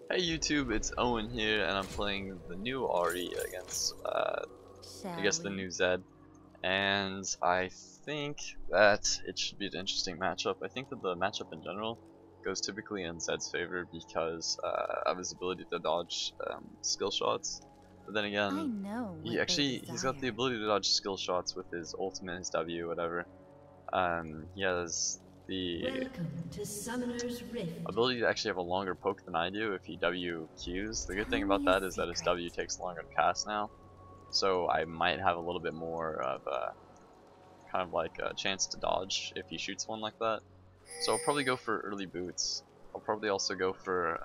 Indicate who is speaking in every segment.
Speaker 1: Hey YouTube, it's Owen here, and I'm playing the new Ahri against, I guess the new Zed. And I think that it should be an interesting matchup. I think that the matchup in general goes typically in Zed's favor because of his ability to dodge skill shots. But then
Speaker 2: I
Speaker 1: again,
Speaker 2: know what they
Speaker 1: he's got the
Speaker 2: desire.
Speaker 1: ability to dodge skill shots with his ultimate, his W, whatever. He has the
Speaker 3: Welcome to Summoner's Rift.
Speaker 1: ability to actually have a longer poke than I do if he W Qs. The good
Speaker 2: Tell
Speaker 1: thing about
Speaker 2: me a
Speaker 1: that is that his
Speaker 2: secret.
Speaker 1: W takes longer to cast now, so I might have a little bit more of a kind of like a chance to dodge if he shoots one like that. So I'll probably go for early boots. I'll probably also go for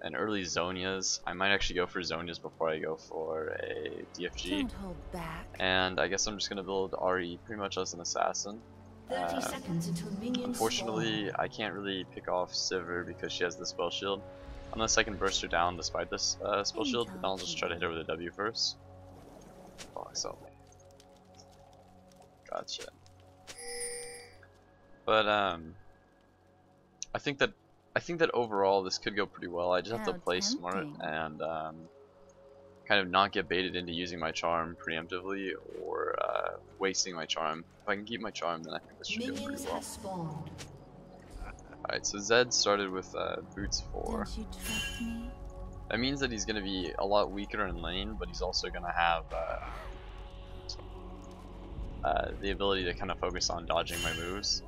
Speaker 1: an early Zonias. I might actually go for Zonias before I go for a DFG.
Speaker 2: Don't hold back.
Speaker 1: And I guess I'm just gonna build Ahri pretty much as an assassin.
Speaker 3: 30 seconds until minions
Speaker 1: Unfortunately, I can't really pick off Sivir because she has the spell shield. Unless I can burst her down despite this spell shield, then I'll just try to hit her with a W first. Oh, I saw me. Gotcha. But I think that overall this could go pretty well. I just have to
Speaker 2: How
Speaker 1: play smart
Speaker 2: tempting.
Speaker 1: and kind of not get baited into using my charm preemptively or wasting my charm. If I can keep my charm, then I think this should go pretty
Speaker 3: Minions
Speaker 1: well.
Speaker 3: have spawned.
Speaker 1: Alright, so Zed started with boots 4.
Speaker 2: Don't you trust me?
Speaker 1: That means that he's going to be a lot weaker in lane, but he's also going to have the ability to kind of focus on dodging my moves.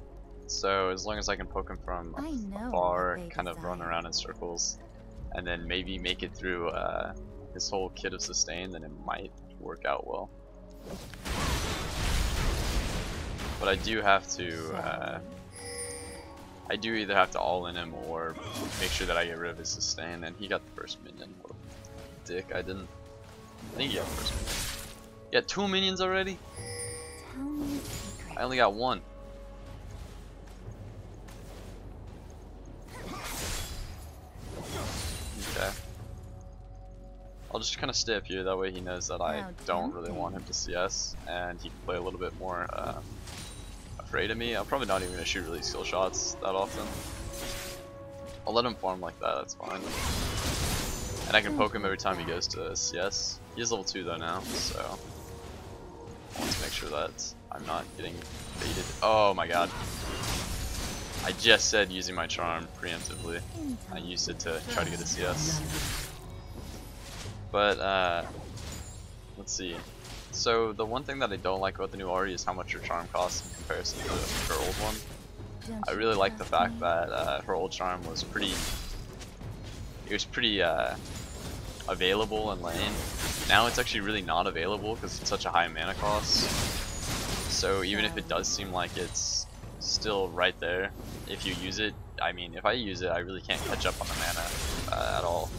Speaker 1: So as long as I can poke him from
Speaker 2: I know
Speaker 1: afar,
Speaker 2: what they
Speaker 1: kind of run
Speaker 2: desire.
Speaker 1: around in circles, and then maybe make it through his whole kit of sustain, then it might work out well. But I do have to, I do either have to all in him or make sure that I get rid of his sustain, and he got the first minion. What a dick, I think he got the first minion. Yeah, 2 minions already?
Speaker 2: Tell me a secret.
Speaker 1: I only got 1. Okay. I'll just kind of stay up here, that way he knows that I
Speaker 2: How
Speaker 1: don't really
Speaker 2: tempting.
Speaker 1: want him to CS, and he can play a little bit more afraid of me. I'm probably not even going to shoot really skill shots that often. I'll let him farm like that, that's fine. And I can poke him every time he goes to CS. He is level 2 though now, so I want to make sure that I'm not getting baited. Oh my god. I just said using my charm preemptively. I used it to try to get a CS. But let's see. So the one thing that I don't like about the new Ahri is how much her charm costs in comparison to her old one.
Speaker 2: Don't
Speaker 1: I
Speaker 2: you
Speaker 1: really like the
Speaker 2: trust
Speaker 1: fact
Speaker 2: me?
Speaker 1: that her old charm was pretty available in lane. Now it's actually really not available because it's such a high mana cost. So even if it does seem like it's still right there, if you use it, I mean, if I use it, I really can't catch up on the mana at all.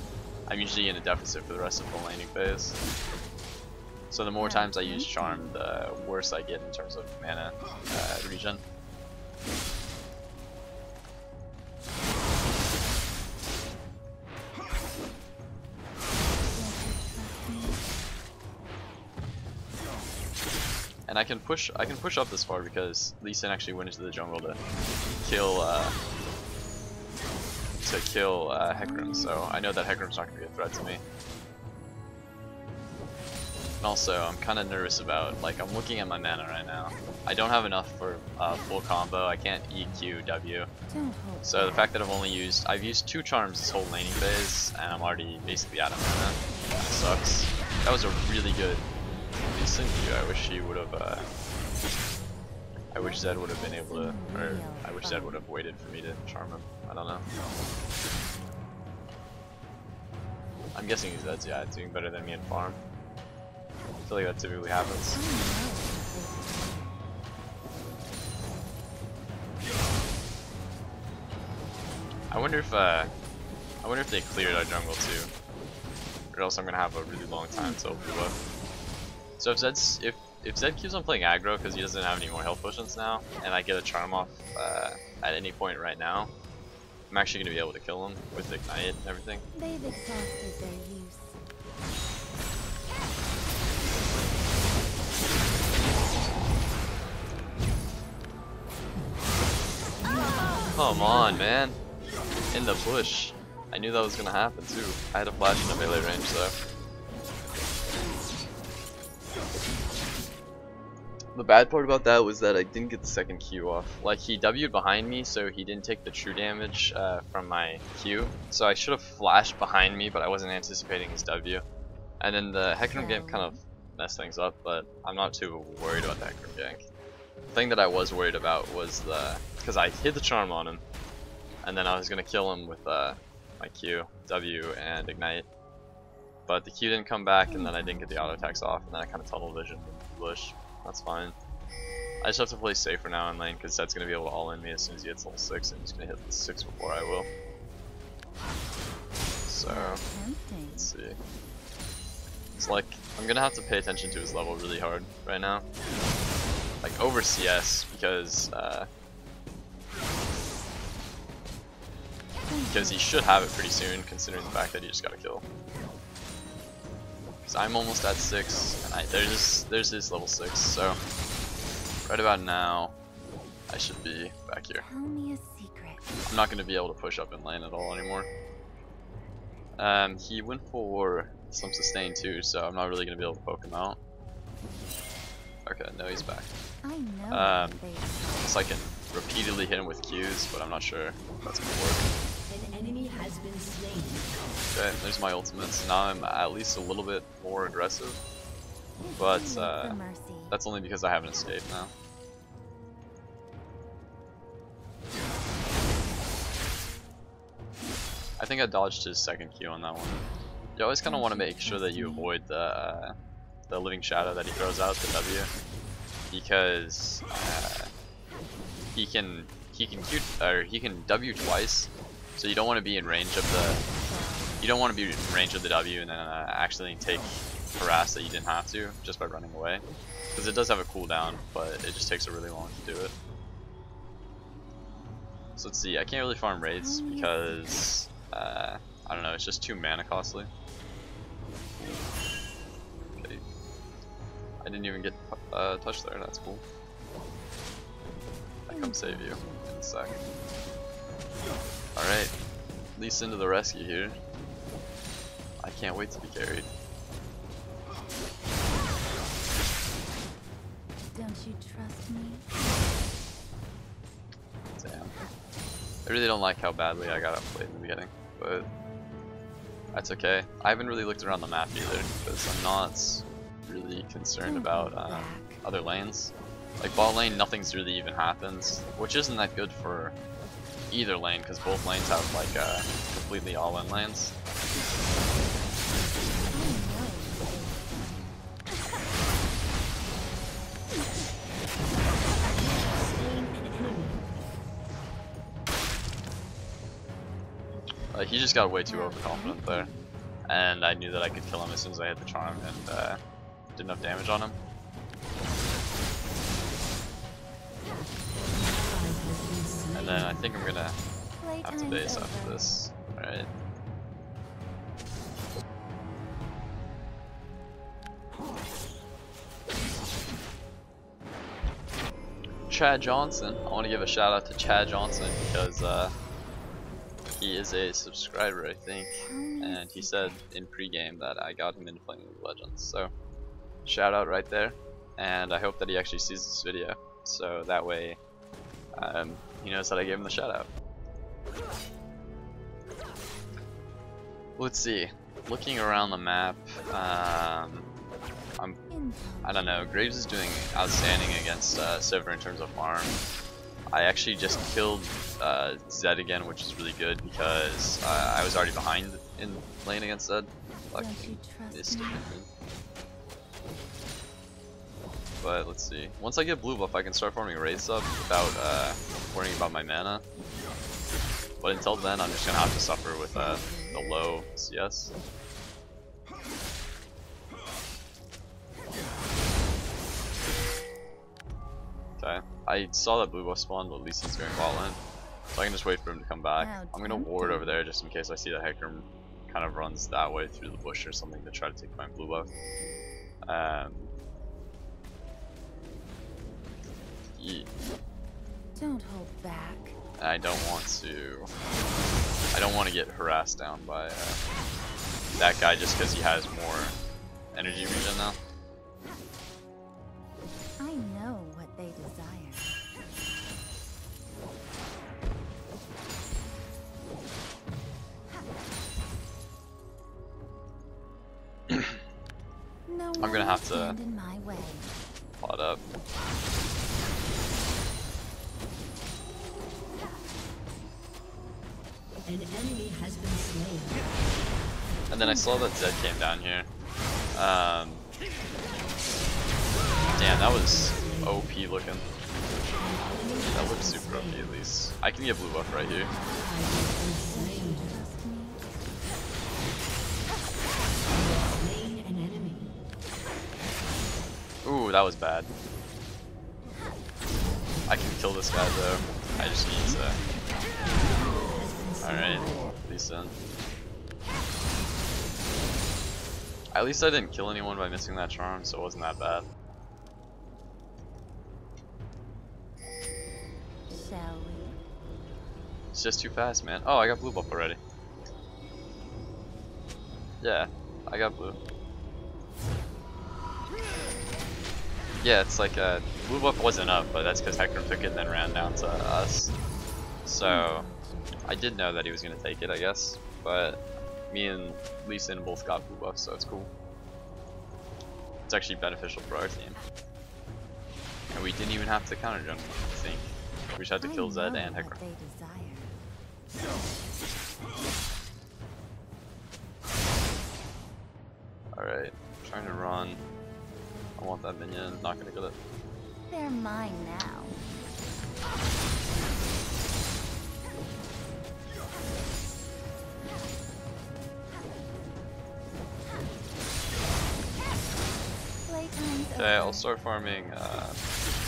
Speaker 1: I'm usually in a deficit for the rest of the laning phase. So the more times I use charm, the worse I get in terms of mana regen. And I can push up this far because Lee Sin actually went into the jungle to kill Hecarim, so I know that Hecarim's not gonna be a threat to me. And also, I'm kind of nervous about, like, I'm looking at my mana right now. I don't have enough for full combo. I can't EQ W.
Speaker 2: Don't hold
Speaker 1: So the
Speaker 2: back.
Speaker 1: fact that I've used 2 charms this whole laning phase, and I'm already basically out of mana, kind of sucks. That was a really good decent view. I wish he would have. I wish Zed would have been able to, or I wish Zed would have waited for me to charm him. I don't know. I'm guessing Zed's doing better than me in farm. I feel like that typically happens. I wonder if they cleared our jungle too, or else I'm gonna have a really long time to open up. So if Zed keeps on playing aggro because he doesn't have any more health potions now, and I get a charm off at any point right now, I'm actually gonna be able to kill him with Ignite and everything.
Speaker 2: They've exhausted their use.
Speaker 1: Come on, man. in the bush. I knew that was gonna happen too. I had a flash in the melee range though. The bad part about that was that I didn't get the second Q off. Like, he W'd behind me, so he didn't take the true damage from my Q. So I should have flashed behind me, but I wasn't anticipating his W. And then the Hecarim gank kind of messed things up, but I'm not too worried about the Hecarim gank. The thing that I was worried about was because I hit the charm on him, and then I was gonna kill him with my Q, W, and Ignite. But the Q didn't come back, and then I didn't get the auto attacks off, and then I kind of tunnel visioned in the bush. That's fine. I just have to play safer now in lane, because Zed's gonna be able to all in me as soon as he hits level 6, and he's gonna hit 6 before I will. So, let's see. It's like, I'm gonna have to pay attention to his level really hard right now. Like, over CS, because he should have it pretty soon, considering the fact that he just got a kill. Because I'm almost at 6, and there's his level 6, so right about now, I should be back here.
Speaker 2: Tell me a secret.
Speaker 1: I'm not going to be able to push up in lane at all anymore. He went for some sustain too, so I'm not really going to be able to poke him out. Okay, no, he's back.
Speaker 2: I know.
Speaker 1: So I can repeatedly hit him with Qs, but I'm not sure if that's going to work.
Speaker 3: An enemy has been slain.
Speaker 1: Okay, there's my ultimates. Now I'm at least a little bit more aggressive, but that's only because I have an escape now. I think I dodged his second Q on that one. You always kind of want to make sure that you avoid the living shadow that he throws out, the W, because he can W twice, so you don't want to be in range of the W and then actually take harass that you didn't have to just by running away, because it does have a cooldown, but it just takes a really long to do it. So let's see, I can't really farm raids because I don't know, it's just too mana costly. Okay. I didn't even get touched there, that's cool. I come save you in a sec. Alright, at least into the rescue here. I can't wait to be carried.
Speaker 2: Don't you trust me?
Speaker 1: Damn. I really don't like how badly I got outplayed in the beginning, but that's okay. I haven't really looked around the map either, because I'm not really concerned about other lanes. Like bot lane, nothing's really even happened, which isn't that good for either lane, because both lanes have like completely all-in lanes. He just got way too overconfident there, and I knew that I could kill him as soon as I hit the charm and did enough damage on him. And then I think I'm gonna have to base after this. Alright. Chad Johnson. I want to give a shout out to Chad Johnson because he is a subscriber, I think, and he said in pregame that I got him into playing League of Legends. So shout out right there, and I hope that he actually sees this video, so that way he knows that I gave him the shout out. Let's see, looking around the map, I don't know, Graves is doing outstanding against Silver in terms of farm. I actually just killed Zed again, which is really good because I was already behind in lane against Zed. But let's see. Once I get blue buff, I can start farming raid sub without worrying about my mana. But until then, I'm just gonna have to suffer with the low CS. Okay, I saw that blue buff spawn, but at least he's going all in, so I can just wait for him to come back. I'm gonna ward over there just in case I see that Hecarim kind of runs that way through the bush or something to try to take my blue buff.
Speaker 2: Don't hold back.
Speaker 1: and I don't want to get harassed down by that guy just because he has more energy regen now.
Speaker 2: I know what they desire. No,
Speaker 1: I'm gonna have to
Speaker 2: stand in my way.
Speaker 1: pot up.
Speaker 3: An enemy has been slain.
Speaker 1: And then I saw that Zed came down here. Damn, that was OP looking. That looks super OP at least. I can get blue buff right here.
Speaker 2: Trust me.
Speaker 3: Slain an enemy.
Speaker 1: Ooh, that was bad. I can kill this guy though. I just need to. Alright, decent. At least I didn't kill anyone by missing that charm, so it wasn't that bad.
Speaker 2: Shall we?
Speaker 1: It's just too fast, man. Oh, I got blue buff already. Yeah, I got blue. Yeah, it's like blue buff wasn't up, but that's because Hector took it and then ran down to us. So I did know that he was gonna take it, I guess. But me and Lee Sin both got blue buff, so it's cool. It's actually beneficial for our team. And we didn't even have to counter jump, I think. We just had to kill Zed and Hector.
Speaker 2: They desire.
Speaker 1: Alright, trying to run. I want that minion, not gonna get it.
Speaker 2: They're mine now. Playtime's
Speaker 1: Okay, I'll
Speaker 2: over.
Speaker 1: start farming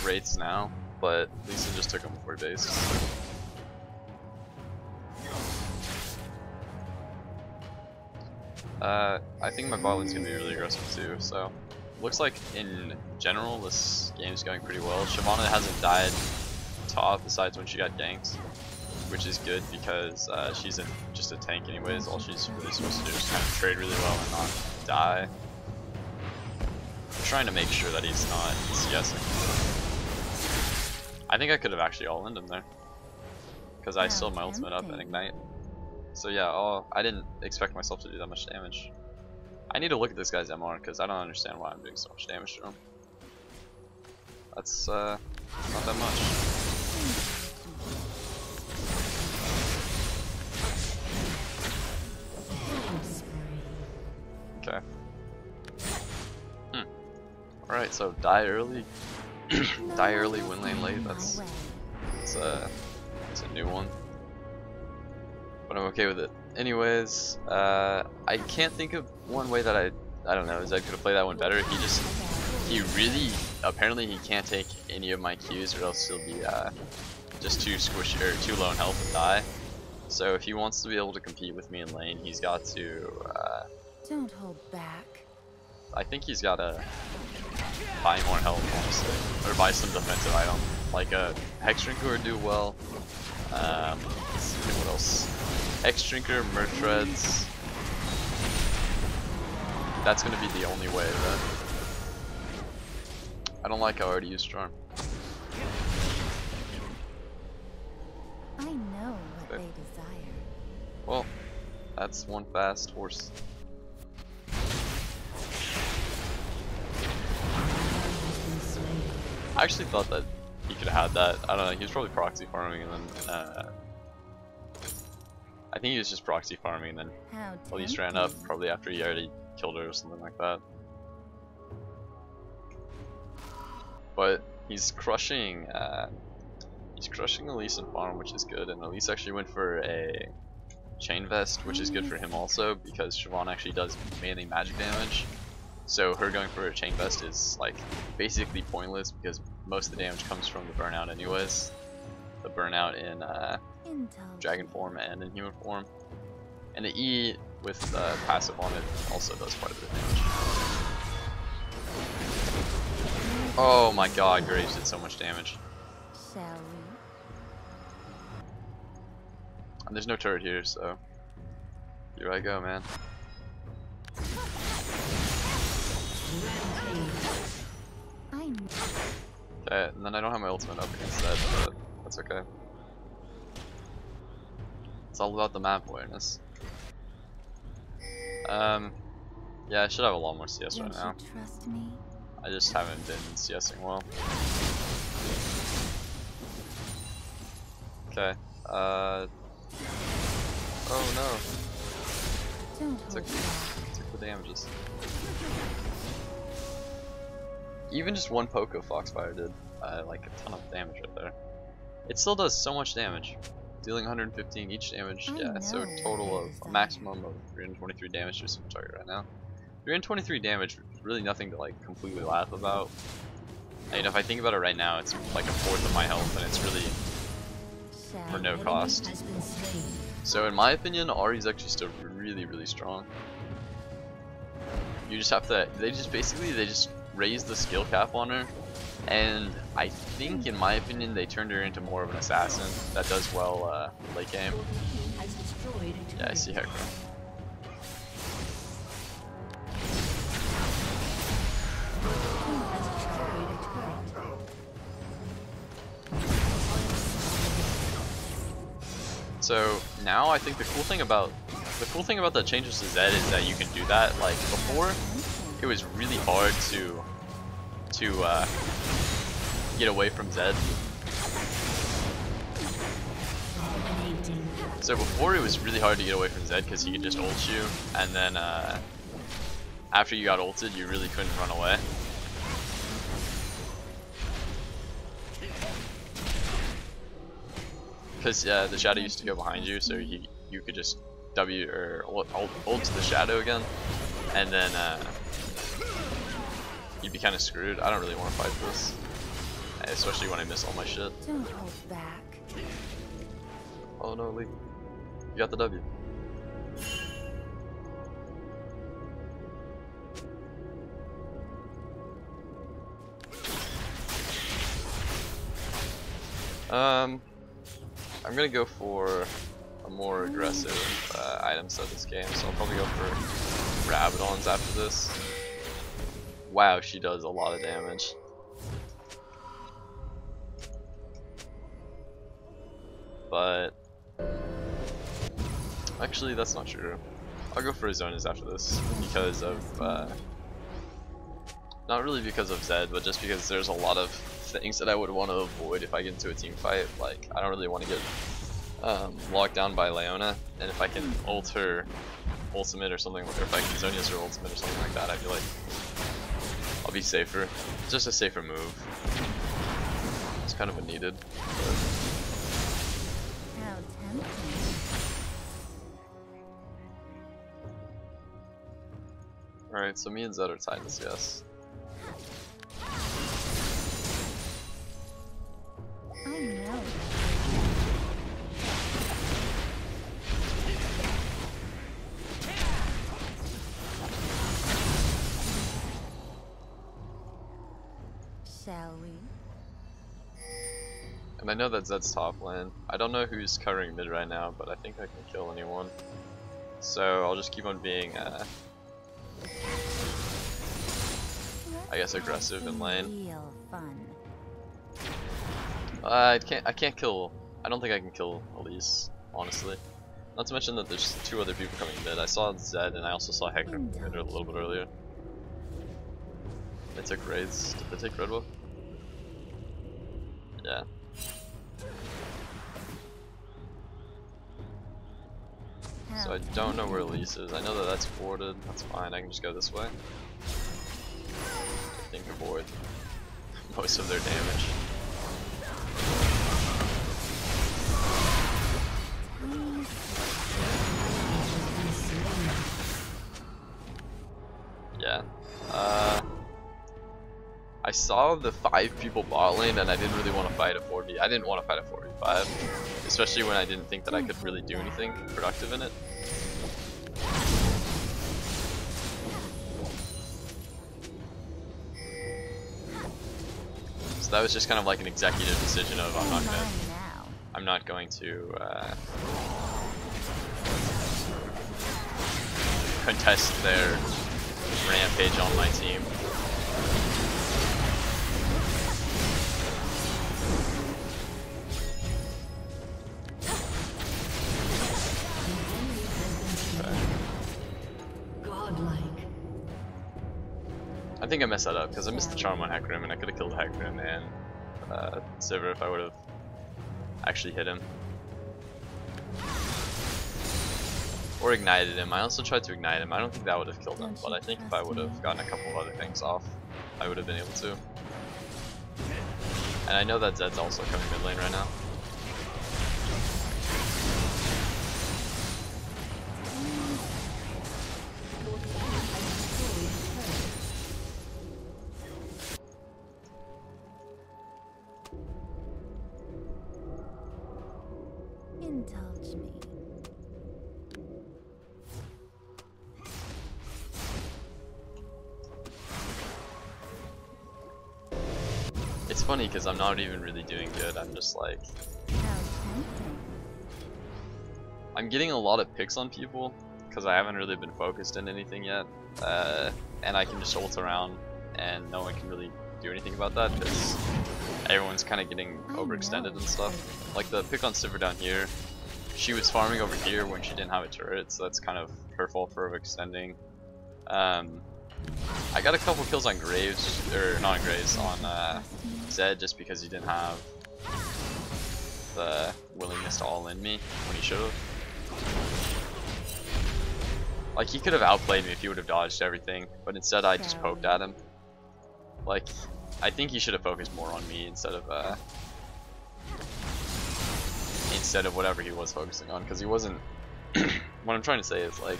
Speaker 1: wraiths now, but Lisa just took him before base. I think my bot lane's gonna be really aggressive too, so looks like in general this game's going pretty well. Shyvana hasn't died top besides when she got ganked, which is good because she's just a tank anyways. All she's really supposed to do is kind of trade really well and not die. I'm trying to make sure that he's not CSing. I think I could have actually all-ended him there because I still have my ultimate up and ignite. So yeah, I didn't expect myself to do that much damage. I need to look at this guy's MR because I don't understand why I'm doing so much damage to him. That's not that much. Okay. Alright, so die early. Die early, win lane late. That's a new one. But I'm okay with it. Anyways, I can't think of one way that I don't know, Zed could have played that one better. He really, apparently he can't take any of my Qs or else he'll be just too squishy or too low in health and die. So if he wants to be able to compete with me in lane, he's got to,
Speaker 2: Don't hold back.
Speaker 1: I think he's got to buy more health, honestly, or buy some defensive item, like a Hex Drinker would do well. Let's see what else. Hex Drinker, Merc Treads. That's gonna be the only way, right? I don't like how I already used Charm.
Speaker 2: I know what they desire.
Speaker 1: Well, that's one fast horse. I actually thought that he could have had that. I don't know, he was probably proxy farming and then I think he was just proxy farming and then
Speaker 2: How
Speaker 1: he ran up probably after he already killed her or something like that. But he's crushing Elise and farm, which is good, and Elise actually went for a chain vest, which is good for him also because Shyvana actually does mainly magic damage. So her going for a chain vest is like basically pointless because most of the damage comes from the burnout anyways. The burnout in dragon form and in human form. And the E with passive on it also does quite a bit of damage. Oh my god, Graves did so much damage.
Speaker 2: Shall
Speaker 1: And there's no turret here, so here I go, man. Okay, and then I don't have my ultimate up against that, but that's okay. It's all about the map awareness. Yeah, I should have a lot more CS right now.
Speaker 2: Trust me?
Speaker 1: I just haven't been CSing well. Okay. Oh no.
Speaker 2: Don't hold back.
Speaker 1: Took the damages. Even just one poke of Foxfire did like a ton of damage right there. It still does so much damage, dealing 115 each damage. Yeah, so a total of a maximum of 323 damage to a single target right now. 323 damage, really nothing to like completely laugh about. And if I think about it right now, it's like a fourth of my health, and it's really for no cost. So in my opinion, Ahri's actually still really strong. You just have to, they just raised the skill cap on her, and I think in my opinion they turned her into more of an assassin that does well late game. Yeah, I see Ahri. So now I think the cool thing about the changes to Zed is that you can do that. Like before, it was really hard to get away from Zed. So before it was really hard to get away from Zed because he could just ult you, and then after you got ulted, you really couldn't run away. Because the shadow used to go behind you, so you could just W or ult to the shadow again, and then you'd be kind of screwed. I don't really want to fight this, especially when I miss all my shit.
Speaker 2: Don't hold back.
Speaker 1: Oh no, Lee, you got the W. I'm gonna go for a more aggressive item set this game, so I'll probably go for Rabadons after this. Wow, she does a lot of damage. But actually, that's not true. I'll go for Azonas after this because of not really because of Zed, but just because there's a lot of things that I would want to avoid if I get into a team fight. Like, I don't really want to get locked down by Leona, and if I can ult her ultimate or something, or if I can Zonia's her ultimate or something like that, I feel like I'll be safer. It's just a safer move. It's kind of a needed. But
Speaker 2: How tempting.
Speaker 1: alright, so me and Zed are tied this, yes.
Speaker 2: I know. Shall we?
Speaker 1: And I know that Zed's top lane. I don't know who's covering mid right now, but I think I can kill anyone. So I'll just keep on being I guess aggressive in lane.
Speaker 2: Real fun.
Speaker 1: I can't kill. I don't think I can kill Elise, honestly. Not to mention that there's two other people coming mid. I saw Zed and I also saw Hector mid a little bit earlier. They took raids. Did they take Red Wolf? Yeah. So I don't know where Elise is. I know that that's forwarded. That's fine. I can just go this way. I think avoid most of their damage. Yeah. I saw the 5 people bot lane and I didn't really want to fight a 4v. I didn't want to fight a 4v5, especially when I didn't think that I could really do anything productive in it. So that was just kind of like an executive decision of I'm not going to contest their rampage on my team. I think I messed that up because I missed the charm on Hecarim and I could have killed Hecarim and Sivir if I would have actually hit him. Or ignited him. I also tried to ignite him. I don't think that would have killed him, but I think if I would have gotten a couple of other things off, I would have been able to. And I know that Zed's also coming mid lane right now.
Speaker 2: Indulge me.
Speaker 1: It's funny because I'm not even really doing good. I'm just like,
Speaker 2: How tempting.
Speaker 1: I'm getting a lot of picks on people because I haven't really been focused in anything yet, and I can just ult around and no one can really do anything about that because everyone's kind of getting overextended and stuff. Like the pick on Sivir down here, she was farming over here when she didn't have a turret, so that's kind of her fault for overextending. I got a couple kills on Graves, or not on Graves, on Zed just because he didn't have the willingness to all in me when he should have. Like he could have outplayed me if he would have dodged everything, but instead I just poked at him. Like I think he should have focused more on me instead of whatever he was focusing on, because he wasn't. What I'm trying to say is like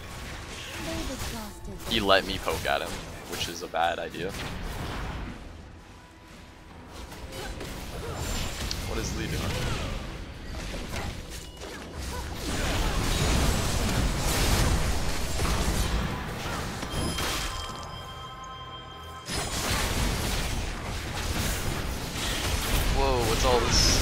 Speaker 1: he let me poke at him, which is a bad idea. What is Lee doing? Whoa, what's all this?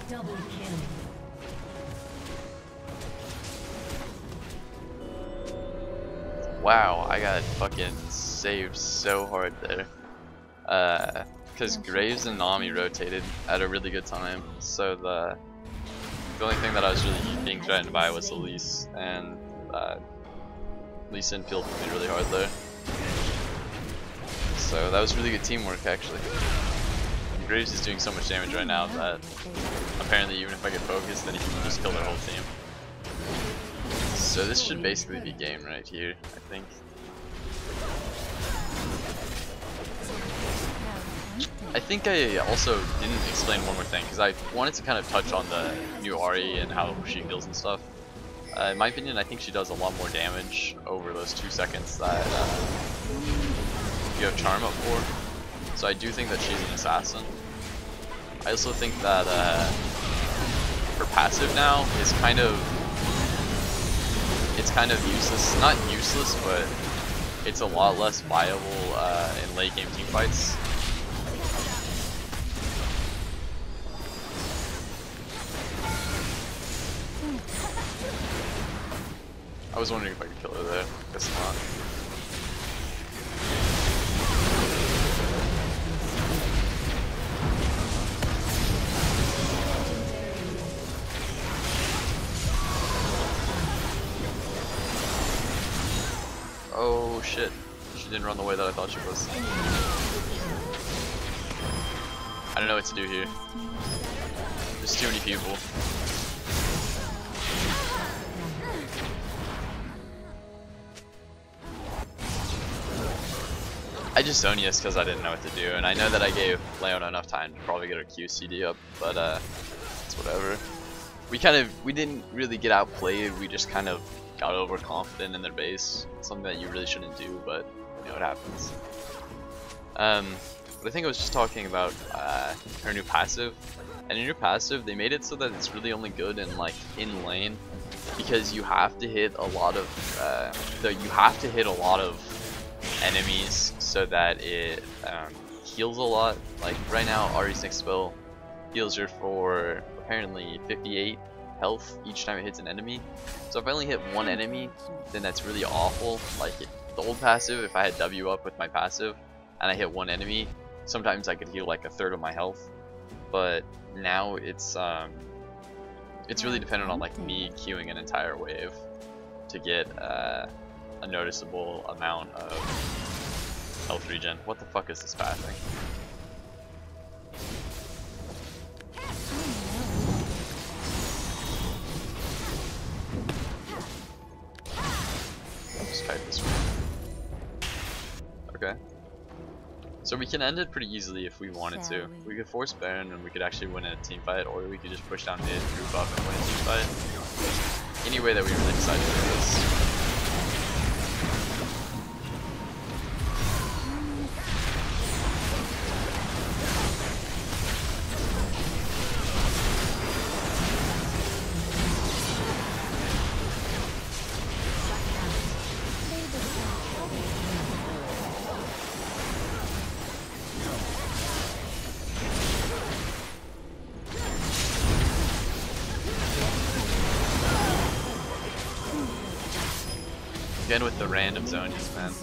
Speaker 3: Double kill.
Speaker 1: Wow, I got fucking saved so hard there. Because Graves and Nami rotated at a really good time, so the only thing that I was really being threatened by was Elise, and Lee Sin peeled me really hard there. So that was really good teamwork actually. And Graves is doing so much damage right now that apparently even if I get focused, then he can just kill their whole team. So this should basically be game right here, I think. I think I also didn't explain one more thing, because I wanted to kind of touch on the new Ahri and how she heals and stuff. In my opinion, I think she does a lot more damage over those 2 seconds that you have Charm up for. So I do think that she's an assassin. I also think that her passive now is kind of useless. Not useless, but it's a lot less viable in late game team fights. I was wondering if I could kill her there. Guess not. Oh shit. She didn't run the way that I thought she was. I don't know what to do here. There's too many people. I just Zonius because I didn't know what to do, and I know that I gave Leona enough time to probably get her QCD up, but it's whatever. We didn't really get outplayed, we just kind of got overconfident in their base. Something that you really shouldn't do, but you know it happens. But I think I was just talking about her new passive, and in her passive they made it so that it's really only good in like in lane, because you have to hit a lot of enemies so that it heals a lot. Like right now, Ahri's next spell heals her for apparently 58 health each time it hits an enemy. So if I only hit one enemy, then that's really awful. Like the old passive, if I had W up with my passive and I hit one enemy, sometimes I could heal like a third of my health. But now it's really dependent on like me queuing an entire wave to get a noticeable amount of health regen. What the fuck is this pathing? Just kite this way. Okay. So we can end it pretty easily if we wanted to. We could force Baron and we could actually win a team fight, or we could just push down mid, group up, and win a team fight. Any way that we really decide to do this. Again with the random zonies, man.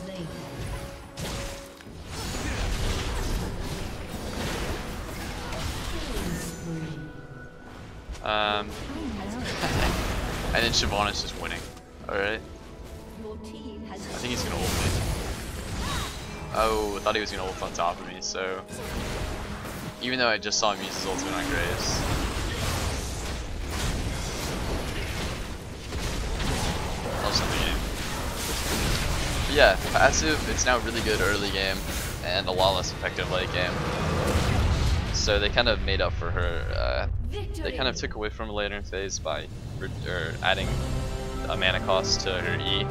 Speaker 1: And then Shyvana's just winning. Alright. I think he's gonna ult me. Oh, I thought he was gonna ult on top of me, so even though I just saw him use his ultimate on Graves. I'll just end the game. Yeah, passive, it's now really good early game and a lot less effective late game. So they kind of made up for her. They kind of took away from a later phase by adding a mana cost to her E,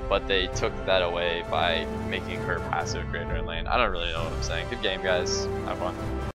Speaker 1: but they took that away by making her passive greater in lane. I don't really know what I'm saying. Good game, guys. Have fun.